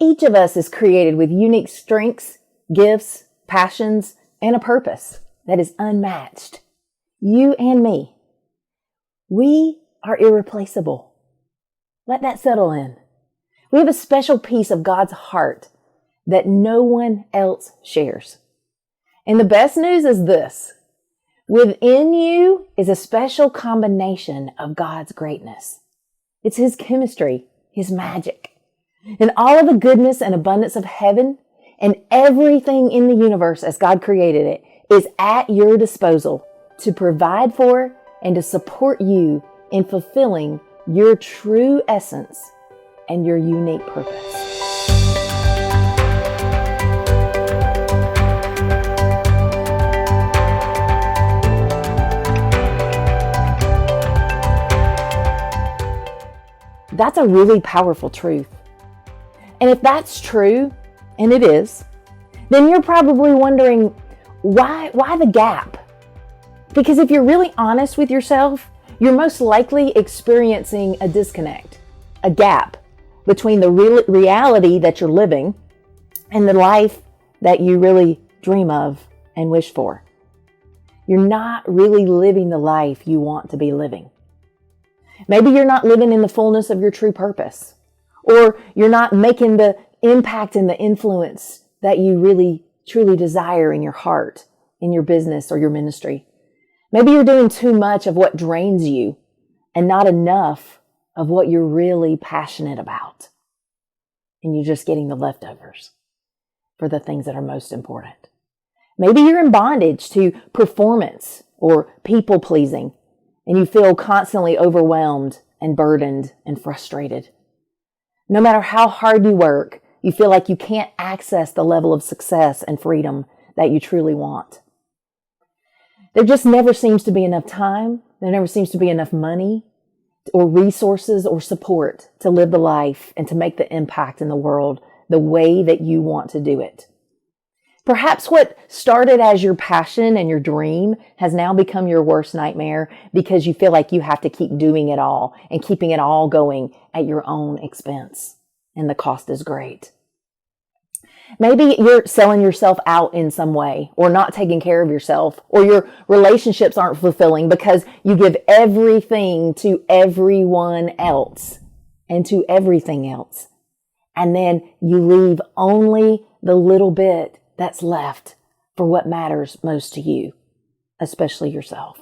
Each of us is created with unique strengths, gifts, passions, and a purpose that is unmatched. You and me. We are irreplaceable. Let that settle in. We have a special piece of God's heart that no one else shares. And the best news is this. Within you is a special combination of God's greatness. It's His chemistry, His magic. And all of the goodness and abundance of heaven and everything in the universe as God created it is at your disposal to provide for and to support you in fulfilling your true essence and your unique purpose. That's a really powerful truth. And if that's true, and it is, then you're probably wondering, why the gap? Because if you're really honest with yourself, you're most likely experiencing a disconnect, a gap between the reality that you're living and the life that you really dream of and wish for. You're not really living the life you want to be living. Maybe you're not living in the fullness of your true purpose, or you're not making the impact and the influence that you really truly desire in your heart, in your business or your ministry. Maybe you're doing too much of what drains you and not enough of what you're really passionate about. And you're just getting the leftovers for the things that are most important. Maybe you're in bondage to performance or people pleasing, and you feel constantly overwhelmed and burdened and frustrated. No matter how hard you work, you feel like you can't access the level of success and freedom that you truly want. There just never seems to be enough time. There never seems to be enough money or resources or support to live the life and to make the impact in the world the way that you want to do it. Perhaps what started as your passion and your dream has now become your worst nightmare because you feel like you have to keep doing it all and keeping it all going at your own expense, and the cost is great. Maybe you're selling yourself out in some way, or not taking care of yourself, or your relationships aren't fulfilling because you give everything to everyone else and to everything else. And then you leave only the little bit that's left for what matters most to you, especially yourself.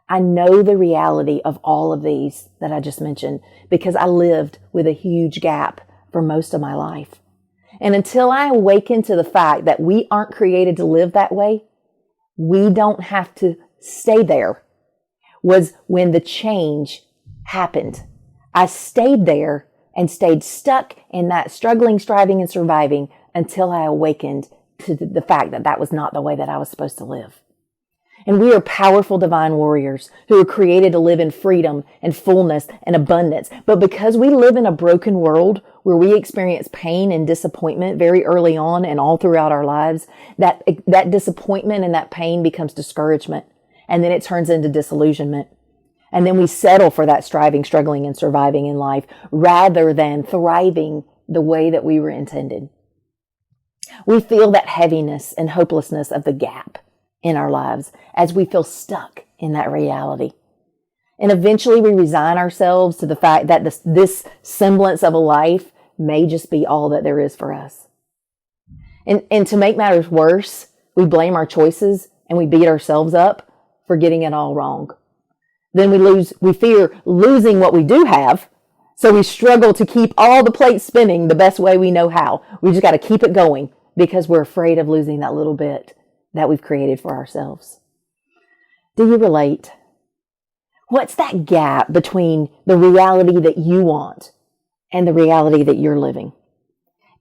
I know the reality of all of these that I just mentioned because I lived with a huge gap for most of my life. And until I awaken to the fact that we aren't created to live that way, we don't have to stay there, was when the change happened. I stayed there and stayed stuck in that struggling, striving, and surviving until I awakened to the fact that that was not the way that I was supposed to live. And we are powerful divine warriors who are created to live in freedom and fullness and abundance. But because we live in a broken world where we experience pain and disappointment very early on and all throughout our lives, that disappointment and that pain becomes discouragement. And then it turns into disillusionment. And then we settle for that striving, struggling, and surviving in life rather than thriving the way that we were intended. We feel that heaviness and hopelessness of the gap in our lives as we feel stuck in that reality. And eventually we resign ourselves to the fact that this semblance of a life may just be all that there is for us. And to make matters worse, we blame our choices and we beat ourselves up for getting it all wrong. Then we fear losing what we do have. So we struggle to keep all the plates spinning the best way we know how. We just got to keep it going because we're afraid of losing that little bit that we've created for ourselves. Do you relate? What's that gap between the reality that you want and the reality that you're living?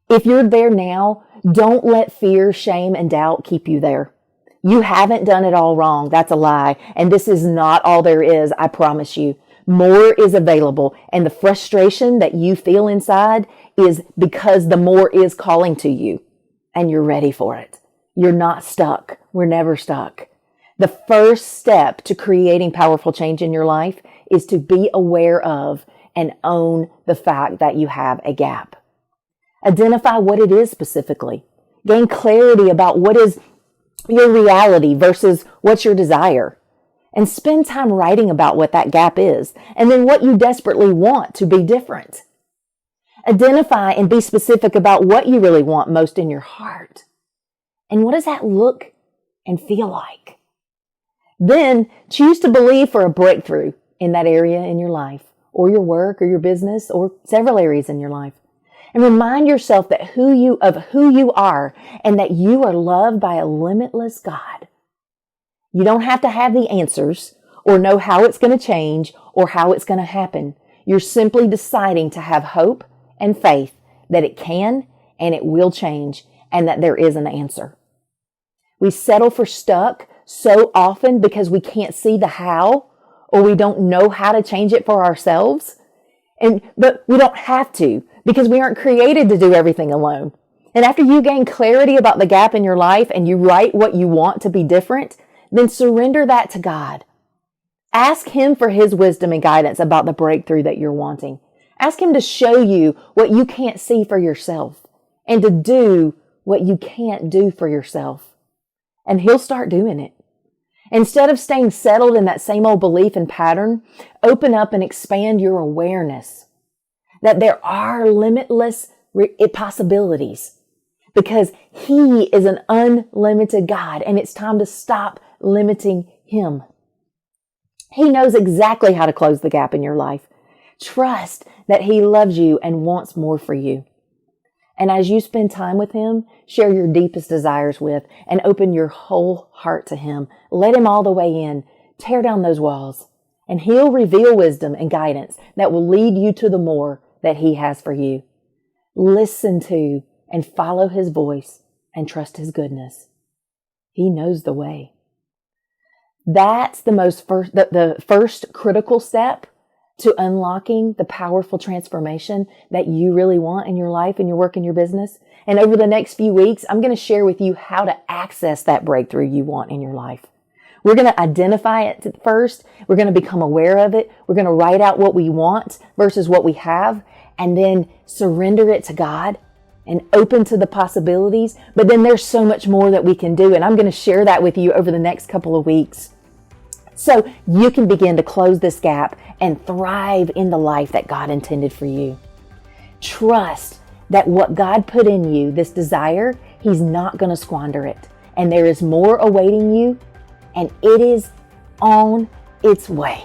If you're there now, don't let fear, shame, and doubt keep you there. You haven't done it all wrong. That's a lie. And this is not all there is, I promise you. More is available. And the frustration that you feel inside is because the more is calling to you and you're ready for it. You're not stuck. We're never stuck. The first step to creating powerful change in your life is to be aware of and own the fact that you have a gap. Identify what it is specifically. Gain clarity about what is your reality versus what's your desire. And spend time writing about what that gap is and then what you desperately want to be different. Identify and be specific about what you really want most in your heart. And what does that look and feel like? Then choose to believe for a breakthrough in that area in your life, or your work, or your business, or several areas in your life. And remind yourself that who you are and that you are loved by a limitless God. You don't have to have the answers or know how it's going to change or how it's going to happen. You're simply deciding to have hope and faith that it can and it will change and that there is an answer. We settle for stuck so often because we can't see the how or we don't know how to change it for ourselves. But we don't have to because we aren't created to do everything alone. And after you gain clarity about the gap in your life and you write what you want to be different, then surrender that to God. Ask Him for His wisdom and guidance about the breakthrough that you're wanting. Ask Him to show you what you can't see for yourself and to do what you can't do for yourself. And He'll start doing it. Instead of staying settled in that same old belief and pattern, open up and expand your awareness that there are limitless possibilities because He is an unlimited God and it's time to stop limiting Him. He knows exactly how to close the gap in your life. Trust that He loves you and wants more for you. And as you spend time with Him, share your deepest desires with and open your whole heart to Him. Let Him all the way in. Tear down those walls and He'll reveal wisdom and guidance that will lead you to the more that He has for you. Listen to and follow His voice and trust His goodness. He knows the way. That's the first critical step to unlocking the powerful transformation that you really want in your life and your work and your business. And over the next few weeks, I'm going to share with you how to access that breakthrough you want in your life. We're going to identify it first. We're going to become aware of it. We're going to write out what we want versus what we have, and then surrender it to God and open to the possibilities. But then there's so much more that we can do. And I'm going to share that with you over the next couple of weeks. So you can begin to close this gap and thrive in the life that God intended for you. Trust that what God put in you, this desire, He's not going to squander it. And there is more awaiting you, and it is on its way.